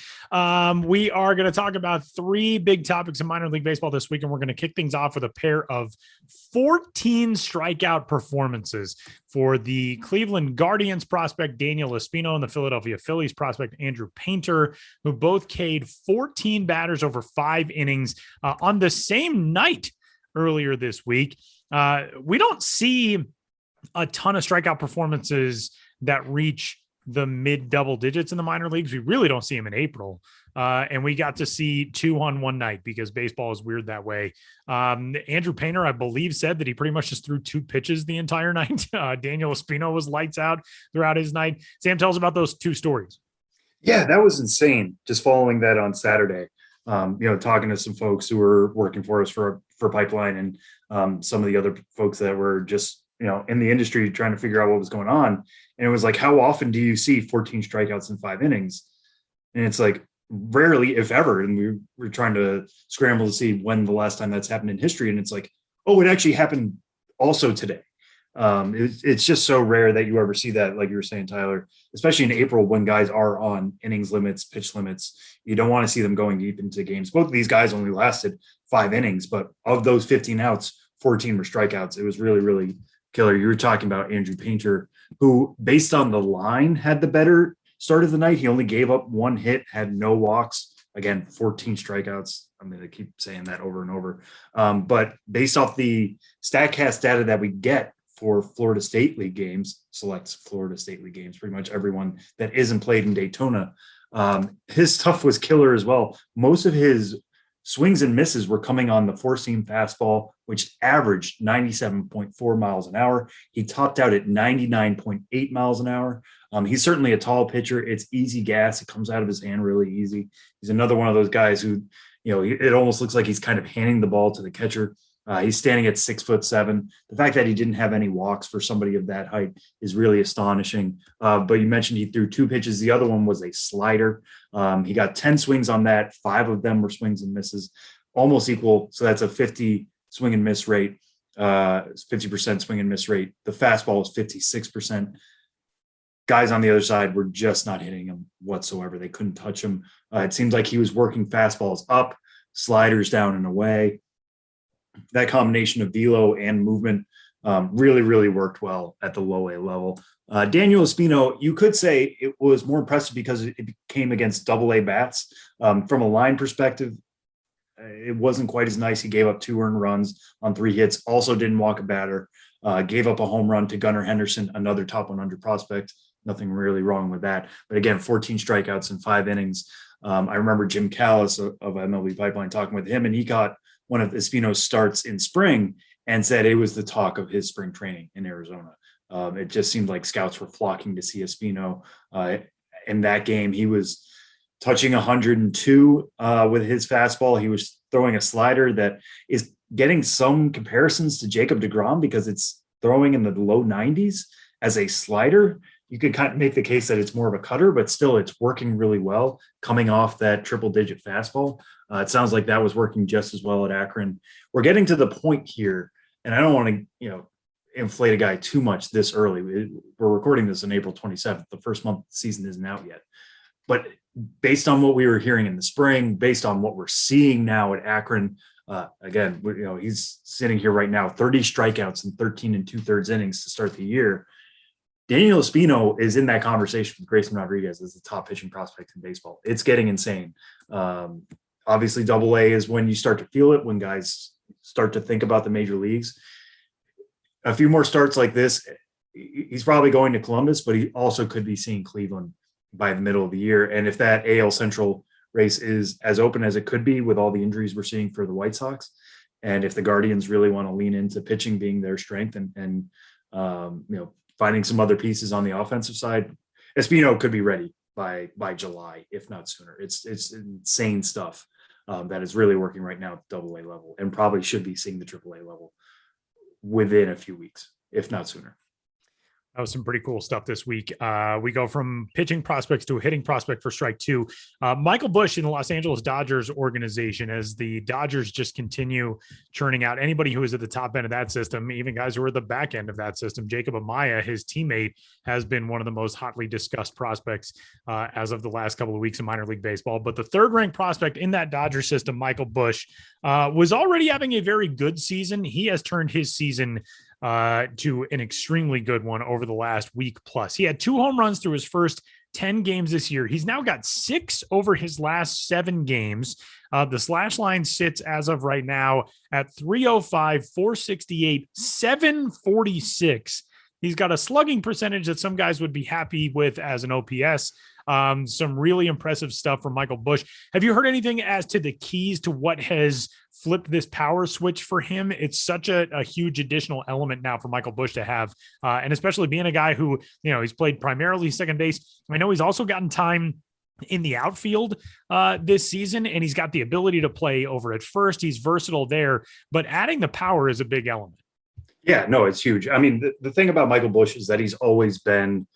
We are going to talk about 3 big topics in minor league baseball this week, and we're going to kick things off with a pair of 14 strikeout performances for the Cleveland Guardians prospect Daniel Espino and the Philadelphia Phillies prospect Andrew Painter, who both K'd 14 batters over 5 innings on the same night earlier this week. We don't see a ton of strikeout performances that reach the mid double digits in the minor leagues. We really don't see them in April. And we got to see 2 on one night because baseball is weird that way. Andrew Painter, I believe, said that he pretty much just threw 2 pitches the entire night. Daniel Espino was lights out throughout his night. Sam, tell us about those 2 stories. Yeah, that was insane. Just following that on Saturday, talking to some folks who were working for us for Pipeline, and some of the other folks that were just, in the industry trying to figure out what was going on. And it was like, how often do you see 14 strikeouts in 5 innings? And it's like, rarely, if ever. And we were trying to scramble to see when the last time that's happened in history. And it's like, oh, it actually happened also today. It's just so rare that you ever see that, like you were saying, Tyler, especially in April when guys are on innings limits, pitch limits. You don't want to see them going deep into games. Both of these guys only lasted 5 innings, but of those 15 outs, 14 were strikeouts. It was really, really killer. You were talking about Andrew Painter, who, based on the line, had the better start of the night. He only gave up 1 hit, had no walks. Again, 14 strikeouts. I'm going to keep saying that over and over. But based off the StatCast data that we get for Florida State League games, selects Florida State League games, pretty much everyone that isn't played in Daytona, his stuff was killer as well. Most of his swings and misses were coming on the 4-seam fastball, which averaged 97.4 miles an hour. He topped out at 99.8 miles an hour. He's certainly a tall pitcher. It's easy gas. It comes out of his hand really easy. He's another one of those guys who, it almost looks like he's kind of handing the ball to the catcher. He's standing at 6'7". The fact that he didn't have any walks for somebody of that height is really astonishing. But you mentioned he threw 2 pitches. The other one was a slider. He got 10 swings on that. 5 of them were swings and misses, almost equal. So that's a 50 swing and miss rate, 50% swing and miss rate. The fastball was 56%. Guys on the other side were just not hitting him whatsoever. They couldn't touch him. It seems like he was working fastballs up, sliders down and away. That combination of velo and movement really, really worked well at the low A level. Daniel Espino, you could say it was more impressive because it came against double A bats. From a line perspective, it wasn't quite as nice. He gave up 2 earned runs on 3 hits, also didn't walk a batter, gave up a home run to Gunnar Henderson, another top 100 prospect. Nothing really wrong with that. But again, 14 strikeouts in 5 innings. I remember Jim Callis of MLB Pipeline talking with him, and he caught one of Espino's starts in spring and said it was the talk of his spring training in Arizona. It just seemed like scouts were flocking to see Espino. In that game, he was touching 102 with his fastball. He was throwing a slider that is getting some comparisons to Jacob deGrom because it's throwing in the low 90s as a slider. you could kind of make the case that it's more of a cutter, but still it's working really well coming off that triple digit fastball. It sounds like that was working just as well at Akron. We're getting to the point here, and I don't want to, inflate a guy too much this early. We're recording this on April 27th. The first month of the season isn't out yet. But based on what we were hearing in the spring, based on what we're seeing now at Akron, again, he's sitting here right now, 30 strikeouts and 13 2/3 innings to start the year. Daniel Espino is in that conversation with Grayson Rodriguez as the top pitching prospect in baseball. It's getting insane. Obviously, Double-A is when you start to feel it, when guys start to think about the major leagues. A few more starts like this, he's probably going to Columbus, but he also could be seeing Cleveland by the middle of the year. And if that AL Central race is as open as it could be with all the injuries we're seeing for the White Sox, and if the Guardians really want to lean into pitching being their strength and finding some other pieces on the offensive side, Espino could be ready by July, if not sooner. It's insane stuff that is really working right now at Double-A level, and probably should be seeing the Triple-A level within a few weeks, if not sooner. That was some pretty cool stuff this week. We go from pitching prospects to a hitting prospect for strike two. Michael Busch in the Los Angeles Dodgers organization, as the Dodgers just continue churning out anybody who is at the top end of that system, even guys who are at the back end of that system. Jacob Amaya, his teammate, has been one of the most hotly discussed prospects as of the last couple of weeks in minor league baseball. But the third ranked prospect in that Dodger system, Michael Busch, was already having a very good season. He has turned his season to an extremely good one over the last week plus. He had 2 home runs through his first 10 games this year. He's now got 6 over his last 7 games. The slash line sits as of right now at 305, 468, 746. He's got a slugging percentage that some guys would be happy with as an OPS. Some really impressive stuff from Michael Busch. Have you heard anything as to the keys to what has flipped this power switch for him? It's such a huge additional element now for Michael Busch to have, and especially being a guy who, he's played primarily second base. I know he's also gotten time in the outfield this season, and he's got the ability to play over at first. He's versatile there, but adding the power is a big element. Yeah, no, it's huge. I mean, the thing about Michael Busch is that he's always been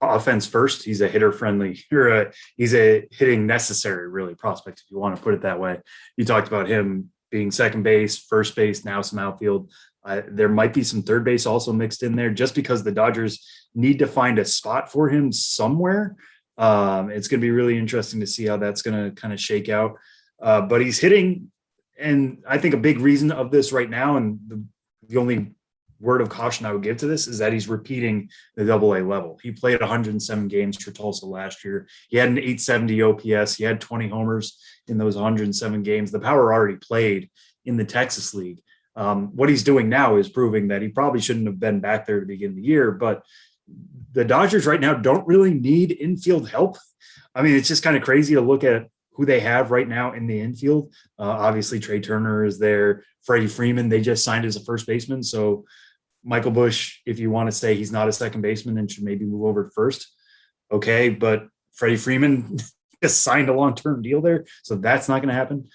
offense first. He's a hitter friendly. He's a hitting necessary, really, prospect, if you want to put it that way. You talked about him being second base, first base, now some outfield. There might be some third base also mixed in there, just because the Dodgers need to find a spot for him somewhere. It's going to be really interesting to see how that's going to kind of shake out. But he's hitting, and I think a big reason of this right now, and the only word of caution I would give to this, is that he's repeating the Double-A level. He played 107 games for Tulsa last year. He had an 870 OPS. He had 20 homers in those 107 games. The power already played in the Texas League. What he's doing now is proving that he probably shouldn't have been back there to begin the year, but the Dodgers right now don't really need infield help. I mean, it's just kind of crazy to look at who they have right now in the infield. Obviously, Trey Turner is there. Freddie Freeman, they just signed as a first baseman. So Michael Busch, if you want to say he's not a second baseman and should maybe move over to first, okay, but Freddie Freeman just signed a long-term deal there, so that's not going to happen.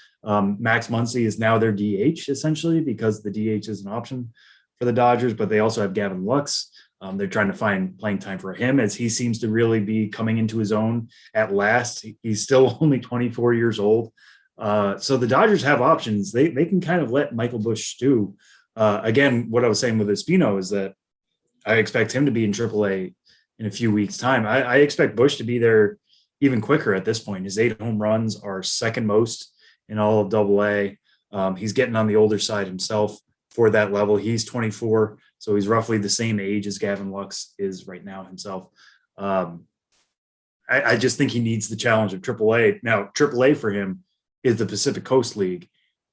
Max Muncy is now their DH, essentially, because the DH is an option for the Dodgers, but they also have Gavin Lux. They're trying to find playing time for him, as he seems to really be coming into his own at last. He's still only 24 years old. So the Dodgers have options. They can kind of let Michael Busch stew. Again, what I was saying with Espino is that I expect him to be in AAA in a few weeks' time. I expect Busch to be there even quicker at this point. His 8 home runs are second most in all of Double-A. He's getting on the older side himself for that level. He's 24, so he's roughly the same age as Gavin Lux is right now himself. I just think he needs the challenge of AAA. Now, AAA for him is the Pacific Coast League,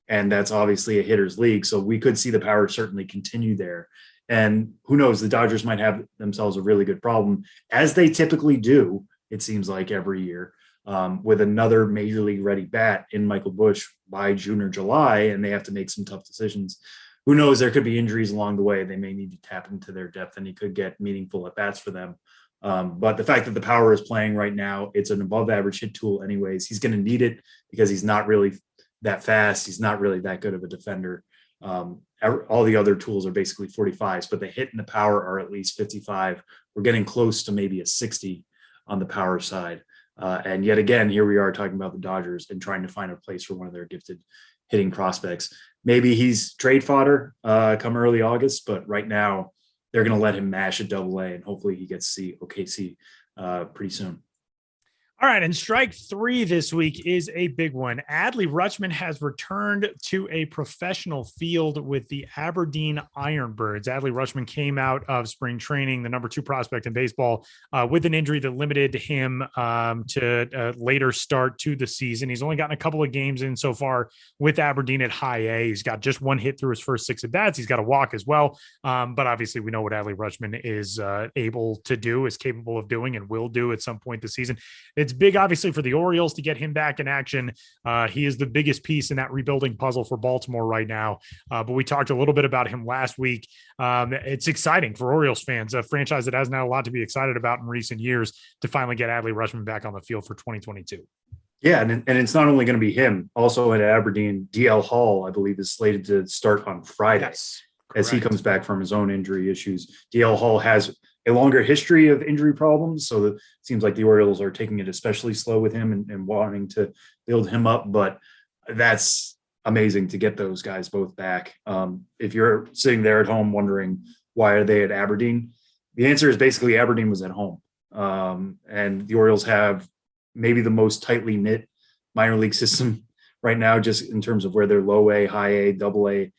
and that's obviously a hitter's league. So we could see the power certainly continue there. And who knows, the Dodgers might have themselves a really good problem, as they typically do, it seems like every year, with another major league ready bat in Michael Busch by June or July, and they have to make some tough decisions. Who knows, there could be injuries along the way. They may need to tap into their depth, and he could get meaningful at bats for them. But the fact that the power is playing right now, it's an above average hit tool anyways. He's going to need it because he's not really that fast. He's not really that good of a defender. All the other tools are basically 45s, but the hit and the power are at least 55. We're getting close to maybe a 60 on the power side. And yet again, here we are talking about the Dodgers and trying to find a place for one of their gifted hitting prospects. Maybe he's trade fodder come early August, but right now they're going to let him mash at AA, and hopefully he gets to see OKC pretty soon. All right, and strike three this week is a big one. Adley Rutschman has returned to a professional field with the Aberdeen Ironbirds. Adley Rutschman came out of spring training, the number 2 prospect in baseball, with an injury that limited him to a later start to the season. He's only gotten a couple of games in so far with Aberdeen at high A. He's got just 1 hit through his first 6 at bats. He's got a walk as well. But obviously we know what Adley Rutschman is able to do, is capable of doing, and will do at some point this season. It's big, obviously, for the Orioles to get him back in action. He is the biggest piece in that rebuilding puzzle for Baltimore right now. But we talked a little bit about him last week. It's exciting for Orioles fans, a franchise that hasn't had a lot to be excited about in recent years, to finally get Adley Rutschman back on the field for 2022. Yeah, and it's not only going to be him. Also at Aberdeen, DL Hall, I believe, is slated to start on Friday. Yes, as he comes back from his own injury issues. DL Hall has a longer history of injury problems, so it seems like the Orioles are taking it especially slow with him and wanting to build him up. But that's amazing to get those guys both back. If you're sitting there at home wondering why are they at Aberdeen, the answer is basically Aberdeen was at home. And the Orioles have maybe the most tightly knit minor league system right now, just in terms of where their low A, high A, double A,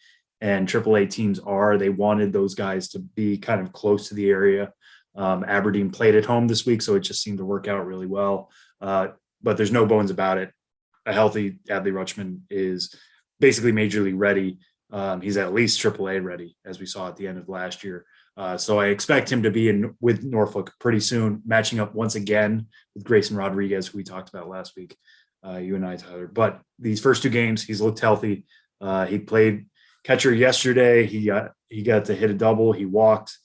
and AAA teams are. They wanted those guys to be kind of close to the area. Aberdeen played at home this week, so it just seemed to work out really well. But there's no bones about it. A healthy Adley Rutschman is basically major league ready. He's at least AAA ready, as we saw at the end of last year. So I expect him to be in with Norfolk pretty soon, matching up once again with Grayson Rodriguez, who we talked about last week, you and I, Tyler. But these first 2 games, he's looked healthy. He played catcher yesterday. He got to hit a double. He walked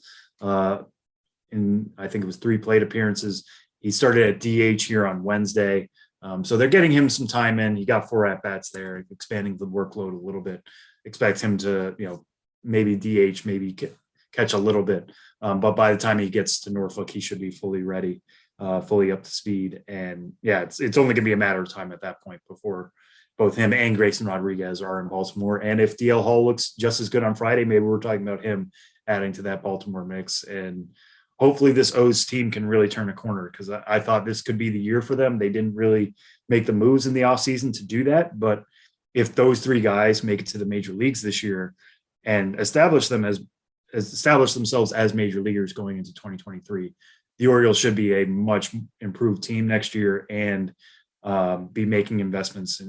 in, I think it was 3 plate appearances. He started at DH here on Wednesday. So they're getting him some time in. He got 4 at-bats there, expanding the workload a little bit. Expect him to, maybe DH, maybe catch a little bit. But by the time he gets to Norfolk, he should be fully ready, fully up to speed. And yeah, it's only going to be a matter of time at that point before both him and Grayson Rodriguez are in Baltimore. And if DL Hall looks just as good on Friday, maybe we're talking about him adding to that Baltimore mix. And hopefully this O's team can really turn a corner, because I thought this could be the year for them. They didn't really make the moves in the offseason to do that. But if those 3 guys make it to the major leagues this year and establish themselves as major leaguers going into 2023, the Orioles should be a much improved team next year and be making investments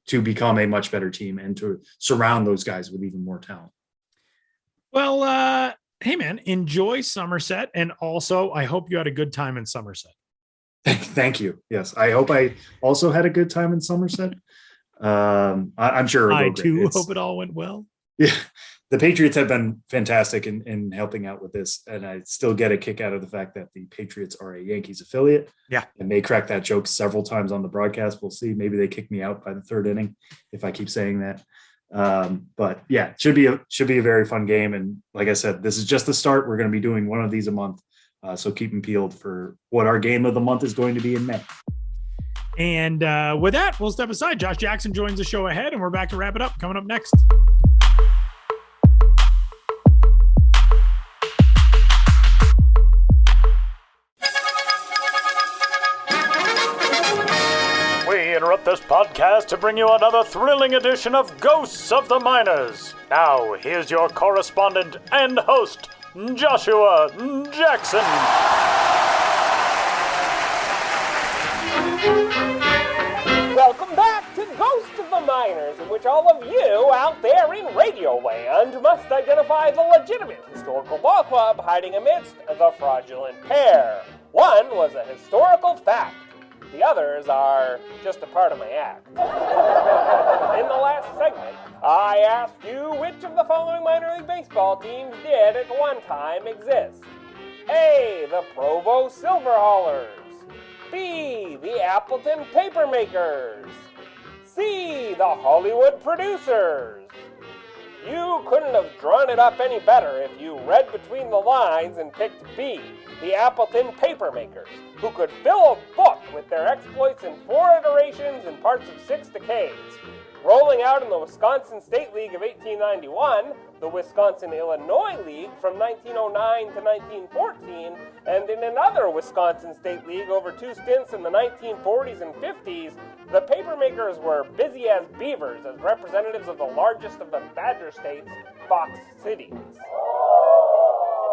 to become a much better team and to surround those guys with even more talent. Well, hey man, enjoy Somerset. And also I hope you had a good time in Somerset. Thank you. Yes. I hope I also had a good time in Somerset. I'm sure. I too hope it all went well. Yeah. The Patriots have been fantastic in helping out with this. And I still get a kick out of the fact that the Patriots are a Yankees affiliate. Yeah. And may crack that joke several times on the broadcast. We'll see. Maybe they kick me out by the 3rd inning if I keep saying that. But yeah, it should be a very fun game. And like I said, this is just the start. We're going to be doing one of these a month. So keep them peeled for what our game of the month is going to be in May. And with that, we'll step aside. Josh Jackson joins the show ahead, and we're back to wrap it up. Coming up next. We interrupt this podcast to bring you another thrilling edition of Ghosts of the Miners. Now, here's your correspondent and host, Joshua Jackson. Welcome back to Ghosts of the Miners, in which all of you out there in Radio Land must identify the legitimate historical ball club hiding amidst the fraudulent pair. One was a historical fact. The others are just a part of my act. In the last segment, I asked you which of the following minor league baseball teams did at one time exist. A, the Provo Silverhaulers. B, the Appleton Papermakers. C, the Hollywood Producers. You couldn't have drawn it up any better if you read between the lines and picked B, the Appleton Papermakers, who could fill a book with their exploits in 4 iterations in parts of 6 decades. Rolling out in the Wisconsin State League of 1891, the Wisconsin-Illinois League from 1909 to 1914, and in another Wisconsin State League over 2 stints in the 1940s and 50s, the Papermakers were busy as beavers as representatives of the largest of the Badger States, Fox cities.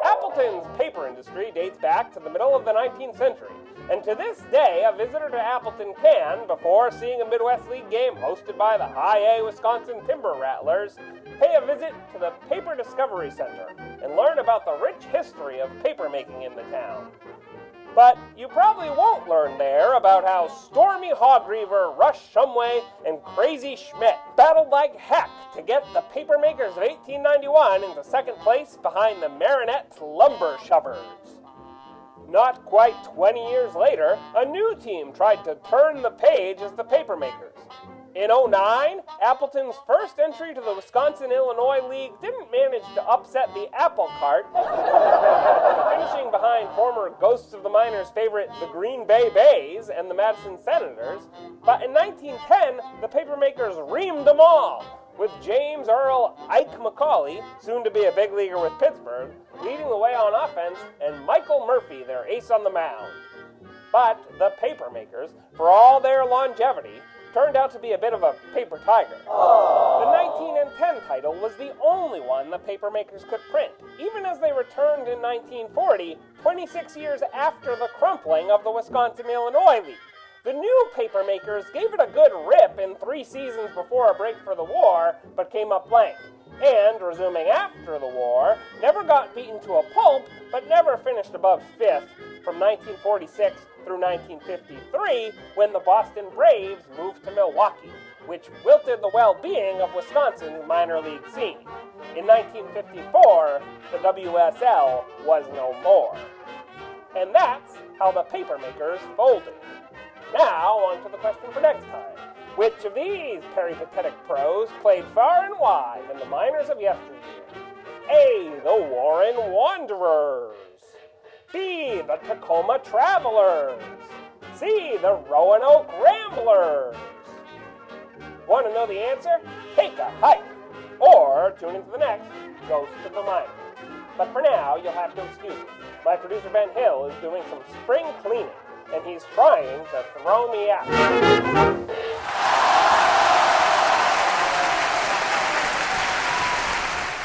Appleton's paper industry dates back to the middle of the 19th century, and to this day, a visitor to Appleton can, before seeing a Midwest League game hosted by the High A Wisconsin Timber Rattlers, pay a visit to the Paper Discovery Center and learn about the rich history of papermaking in the town. But you probably won't learn there about how Stormy Hogreaver, Rush Shumway, and Crazy Schmidt battled like heck to get the Papermakers of 1891 into second place behind the Marinette Lumber Shovers. Not quite 20 years later, a new team tried to turn the page as the Papermakers. In 2009, Appleton's first entry to the Wisconsin-Illinois League didn't manage to upset the apple cart, finishing behind former Ghosts of the Miners favorite the Green Bay Bays and the Madison Senators, but in 1910, the Papermakers reamed them all, with James Earl Ike McCauley, soon to be a big leaguer with Pittsburgh, leading the way on offense, and Michael Murphy, their ace on the mound. But the Papermakers, for all their longevity, turned out to be a bit of a paper tiger. The 1910 title was the only one the Papermakers could print, even as they returned in 1940, 26 years after the crumpling of the Wisconsin-Illinois League. The new Papermakers gave it a good rip in 3 seasons before a break for the war, but came up blank. And, resuming after the war, never got beaten to a pulp, but never finished above 5th from 1946 through 1953, when the Boston Braves moved to Milwaukee, which wilted the well-being of Wisconsin's minor league scene. In 1954, the WSL was no more. And that's how the Papermakers folded. Now, on to the question for next time. Which of these peripatetic pros played far and wide in the minors of yesteryear? A, the Warren Wanderers. B, the Tacoma Travelers. C, the Roanoke Ramblers. Want to know the answer? Take a hike. Or tune into the next Ghost of the Miners. But for now, you'll have to excuse me. My producer Ben Hill is doing some spring cleaning, and he's trying to throw me out.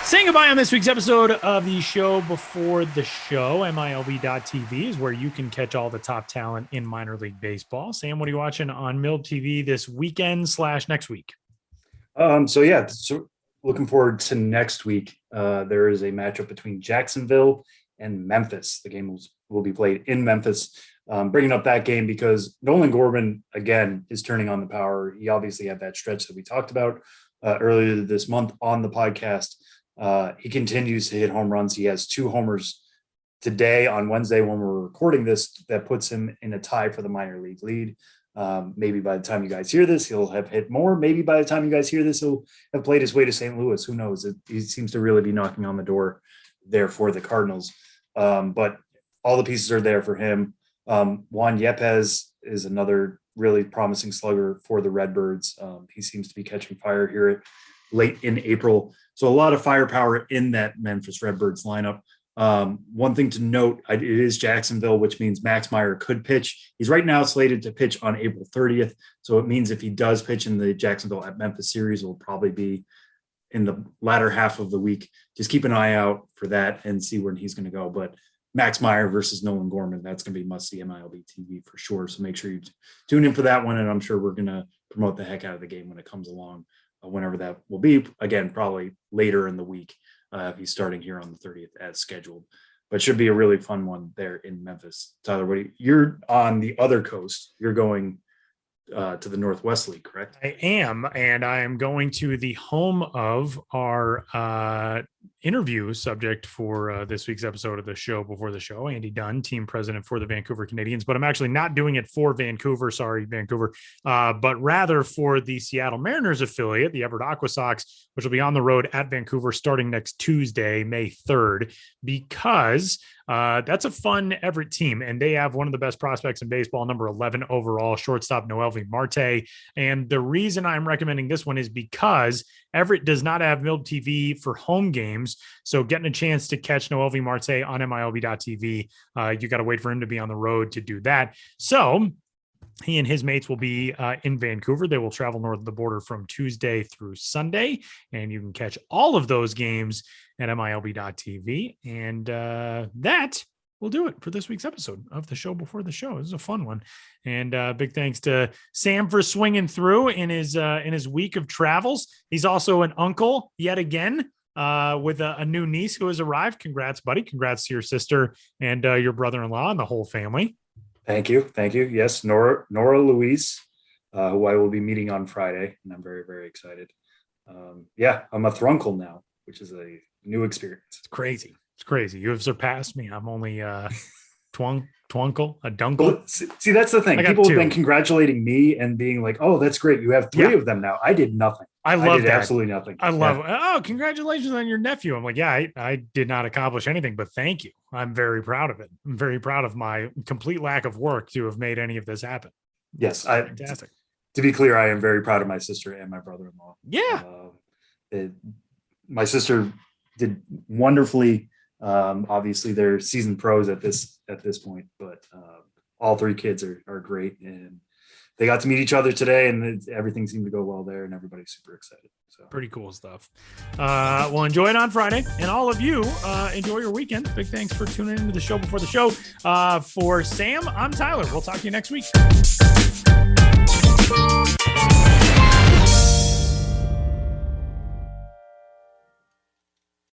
Saying goodbye on this week's episode of the show before the show. MILB.TV is where you can catch all the top talent in minor league baseball. Sam, what are you watching on MILB TV this weekend / next week? So looking forward to next week. There is a matchup between Jacksonville and Memphis. The game will be played in Memphis. Bringing up that game because Nolan Gorman, again, is turning on the power. He obviously had that stretch that we talked about earlier this month on the podcast. He continues to hit home runs. He has 2 homers today on Wednesday when we're recording this. That puts him in a tie for the minor league lead. Maybe by the time you guys hear this, he'll have hit more. Maybe by the time you guys hear this, he'll have played his way to St. Louis. Who knows? He seems to really be knocking on the door there for the Cardinals. But all the pieces are there for him. Juan Yepez is another really promising slugger for the Redbirds. He seems to be catching fire here late in April. So a lot of firepower in that Memphis Redbirds lineup. One thing to note, it is Jacksonville, which means Max Meyer could pitch. He's right now slated to pitch on April 30th. So it means if he does pitch in the Jacksonville at Memphis series, it will probably be in the latter half of the week. Just keep an eye out for that and see where he's going to go. But Max Meyer versus Nolan Gorman, that's going to be must-see MILB TV for sure. So make sure you tune in for that one. And I'm sure we're going to promote the heck out of the game when it comes along, whenever that will be. Again, probably later in the week. He's starting here on the 30th as scheduled, but should be a really fun one there in Memphis. Tyler, you're on the other coast. You're going to the Northwest League, correct? I am, and I am going to the home of our interview subject for this week's episode of the show before the show, Andy Dunn, team president for the Vancouver Canadians, but I'm actually not doing it for Vancouver. Sorry, Vancouver, but rather for the Seattle Mariners affiliate, the Everett Aqua Sox, which will be on the road at Vancouver starting next Tuesday, May 3rd, because that's a fun Everett team, and they have one of the best prospects in baseball, number 11 overall, shortstop Noelvi Marte. And the reason I'm recommending this one is because Everett does not have MILB TV for home games, so getting a chance to catch Noelvi Marte on MILB.TV, you got to wait for him to be on the road to do that. So he and his mates will be in Vancouver. They will travel north of the border from Tuesday through Sunday, and you can catch all of those games at MILB.TV. And that will do it for this week's episode of the show before the show. This is a fun one. And big thanks to Sam for swinging through in his week of travels. He's also an uncle yet again, with a new niece who has arrived. Congrats, buddy. Congrats to your sister and your brother-in-law and the whole family. Thank you. Yes, Nora Louise, who I will be meeting on Friday, and I'm very, very excited. I'm a thrunkle now, which is a new experience. It's crazy. You have surpassed me. I'm only twinkle, a dunkle. Well, see, that's the thing. People have been congratulating me and being like, "Oh, that's great. You have 3 of them now." I did nothing. I did that. Absolutely nothing. I love it. Oh, congratulations on your nephew. I'm like, yeah, I did not accomplish anything, but thank you. I'm very proud of it. I'm very proud of my complete lack of work to have made any of this happen. Yes. Fantastic. To be clear, I am very proud of my sister and my brother-in-law. Yeah. My sister did wonderfully. Obviously they're seasoned pros at this point, but all 3 kids are great, and they got to meet each other today, and everything seemed to go well there, and everybody's super excited. So pretty cool stuff. Well, enjoy it on Friday, and all of you enjoy your weekend. Big thanks for tuning into the show before the show. For Sam, I'm Tyler. We'll talk to you next week.